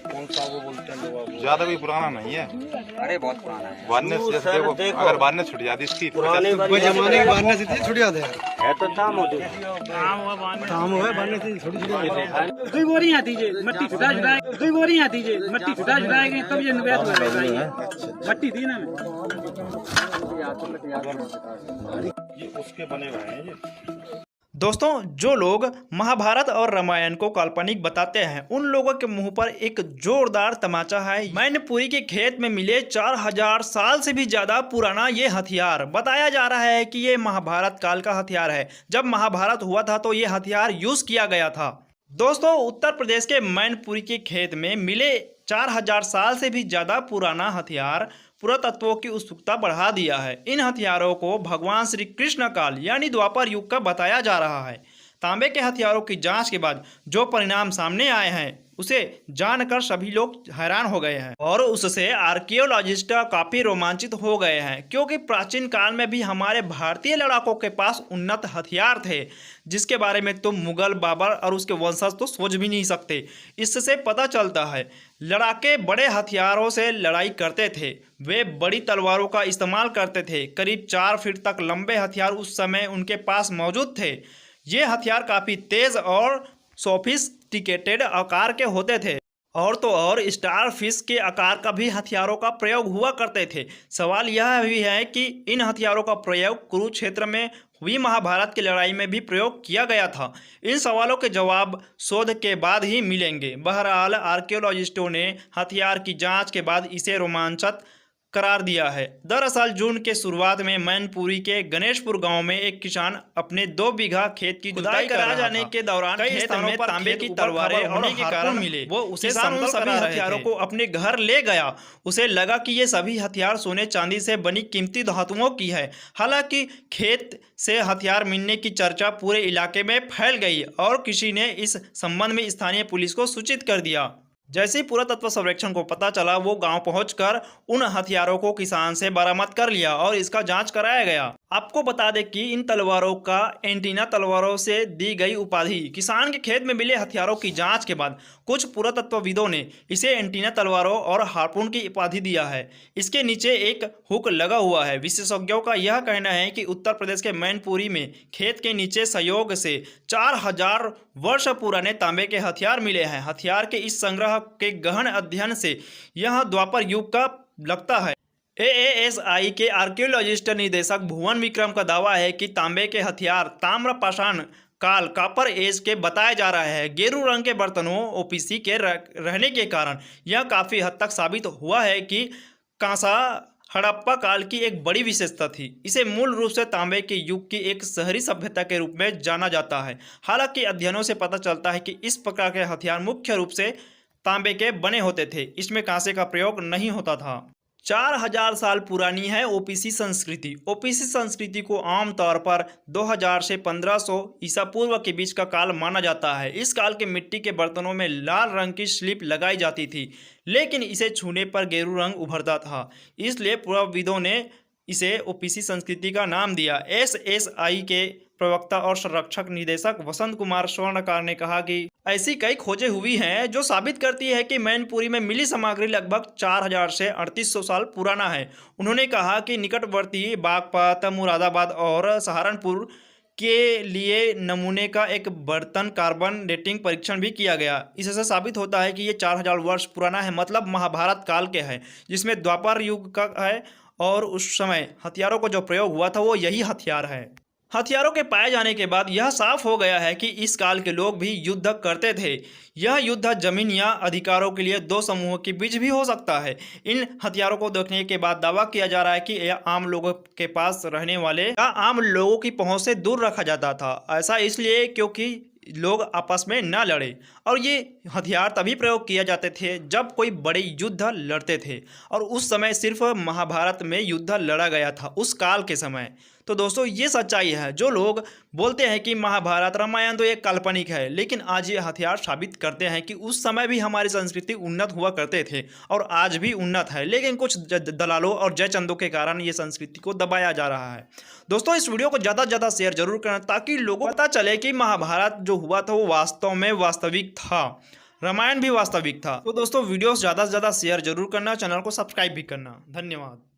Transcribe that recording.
कौन सा वो बोलते हैं लोग? ज्यादा कोई पुराना नहीं है। अरे बहुत पुराना है। वारनेस जैसे देखो, अगर वारनेस छुट जाती इसकी पुराने जमाने की बारने से छुट जाते हैं। है तो दाम होती काम हुआ बारने से छोटी छोटी दुई बोरी आती जे मट्टी छुटा छुटा दुई बोरी आती जे मट्टी छुटा छुटाएंगे तब ये निवेश हो जाएगा। मट्टी थी ना ये उसके बने हुए हैं ये। दोस्तों, जो लोग महाभारत और रामायण को काल्पनिक बताते हैं उन लोगों के मुंह पर एक जोरदार तमाचा है। मैनपुरी के खेत में मिले 4000 साल से भी ज्यादा पुराना ये हथियार। बताया जा रहा है कि ये महाभारत काल का हथियार है। जब महाभारत हुआ था तो ये हथियार यूज किया गया था। दोस्तों, उत्तर प्रदेश के मैनपुरी के खेत में मिले 4000 साल से भी ज्यादा पुराना हथियार पुरातत्वों की उत्सुकता बढ़ा दिया है। इन हथियारों को भगवान श्री कृष्ण काल यानी द्वापर युग का बताया जा रहा है। तांबे के हथियारों की जांच के बाद जो परिणाम सामने आए हैं उसे जानकर सभी लोग हैरान हो गए हैं और उससे आर्कियोलॉजिस्ट काफी रोमांचित हो गए हैं, क्योंकि प्राचीन काल में भी हमारे भारतीय लड़ाकों के पास उन्नत हथियार थे जिसके बारे में तुम मुगल, बाबर और उसके वंशज तो सोच भी नहीं सकते। इससे पता चलता है लड़ाके बड़े हथियारों से लड़ाई करते थे। वे बड़ी तलवारों का इस्तेमाल करते थे। करीब 4 फीट तक लंबे हथियार उस समय उनके पास मौजूद थे। ये हथियार काफ़ी तेज और सोफिस्टिकेटेड आकार के होते थे। और तो और स्टार फिश के आकार का भी हथियारों का प्रयोग हुआ करते थे। सवाल यह भी है कि इन हथियारों का प्रयोग कुरुक्षेत्र में हुई महाभारत की लड़ाई में भी प्रयोग किया गया था। इन सवालों के जवाब शोध के बाद ही मिलेंगे। बहरहाल आर्कियोलॉजिस्टों ने हथियार की जांच के बाद इसे रोमांचक करार दिया है। दरअसल जून के शुरुआत में मैनपुरी के गणेशपुर गांव में एक किसान अपने 2 बीघा खेत की खुदाई करा जाने के दौरान खेत में तांबे की तलवारें होने के कारण मिले। वो उसे उन सभी हथियारों को अपने घर ले गया। उसे लगा कि ये सभी हथियार सोने चांदी से बनी कीमती धातुओं की है। हालांकि खेत से हथियार मिलने की चर्चा पूरे इलाके में फैल गई और किसी ने इस संबंध में स्थानीय पुलिस को सूचित कर दिया। जैसे ही पुरातत्व सर्वेक्षण को पता चला वो गांव पहुंचकर उन हथियारों को किसान से बरामद कर लिया और इसका जांच कराया गया। आपको बता दें कि इन तलवारों का एंटीना तलवारों से दी गई उपाधि। किसान के खेत में मिले हथियारों की जांच के बाद कुछ पुरातत्वविदों ने इसे एंटीना तलवारों और हार्पून की उपाधि दिया है। इसके नीचे एक हुक लगा हुआ है। विशेषज्ञों का यह कहना है कि उत्तर प्रदेश के मैनपुरी में खेत के नीचे संयोग से 4000 वर्ष पुराने तांबे के हथियार मिले हैं। हथियार के इस संग्रह के गहन अध्ययन से यह द्वापर युग का लगता है। AASI के आर्कियोलॉजिस्ट निदेशक भुवन विक्रम का दावा है कि तांबे के हथियार ताम्रपाषाण काल कॉपर एज के बताया जा रहा है। गेरू रंग के बर्तनों OPC के रहने के कारण यह काफ़ी हद तक साबित हुआ है कि कांसा हड़प्पा काल की एक बड़ी विशेषता थी। इसे मूल रूप से तांबे के युग की एक शहरी सभ्यता के रूप में जाना जाता है। हालांकि अध्ययनों से पता चलता है कि इस प्रकार के हथियार मुख्य रूप से तांबे के बने होते थे। इसमें कांसे का प्रयोग नहीं होता था। 4000 साल पुरानी है OPC संस्कृति। OPC संस्कृति को आमतौर पर 2000 से 1500 ईसा पूर्व के बीच का काल माना जाता है। इस काल के मिट्टी के बर्तनों में लाल रंग की स्लिप लगाई जाती थी, लेकिन इसे छूने पर गेरू रंग उभरता था। इसलिए पुराविदों ने इसे OPC संस्कृति का नाम दिया। SSI के प्रवक्ता और संरक्षक निदेशक वसंत कुमार स्वर्णकार ने कहा कि ऐसी कई खोजें हुई हैं जो साबित करती है कि मैनपुरी में मिली सामग्री लगभग 4000 से 3800 साल पुराना है। उन्होंने कहा कि निकटवर्ती बागपत, मुरादाबाद और सहारनपुर के लिए नमूने का एक बर्तन कार्बन डेटिंग परीक्षण भी किया गया। इससे साबित होता है कि ये 4000 वर्ष पुराना है, मतलब महाभारत काल के है, जिसमें द्वापर युग का है और उस समय हथियारों का जो प्रयोग हुआ था वो यही हथियार है। हथियारों के पाए जाने के बाद यह साफ हो गया है कि इस काल के लोग भी युद्ध करते थे। यह युद्ध जमीन या अधिकारों के लिए 2 समूहों के बीच भी हो सकता है। इन हथियारों को देखने के बाद दावा किया जा रहा है कि यह आम लोगों के पास रहने वाले या आम लोगों की पहुंच से दूर रखा जाता था। ऐसा इसलिए क्योंकि लोग आपस में ना लड़े और ये हथियार तभी प्रयोग किए जाते थे जब कोई बड़े युद्ध लड़ते थे, और उस समय सिर्फ महाभारत में युद्ध लड़ा गया था उस काल के समय। तो दोस्तों ये सच्चाई है। जो लोग बोलते हैं कि महाभारत रामायण तो एक काल्पनिक है, लेकिन आज ये हथियार साबित करते हैं कि उस समय भी हमारी संस्कृति उन्नत हुआ करते थे और आज भी उन्नत है, लेकिन कुछ दलालों और जयचंदों के कारण ये संस्कृति को दबाया जा रहा है। दोस्तों इस वीडियो को ज़्यादा से ज़्यादा शेयर जरूर करें ताकि लोगों को पता चले कि महाभारत जो हुआ था वो वास्तव में वास्तविक था। रामायण भी वास्तविक था। तो दोस्तों वीडियो ज्यादा से ज्यादा शेयर जरूर करना, चैनल को सब्सक्राइब भी करना। धन्यवाद।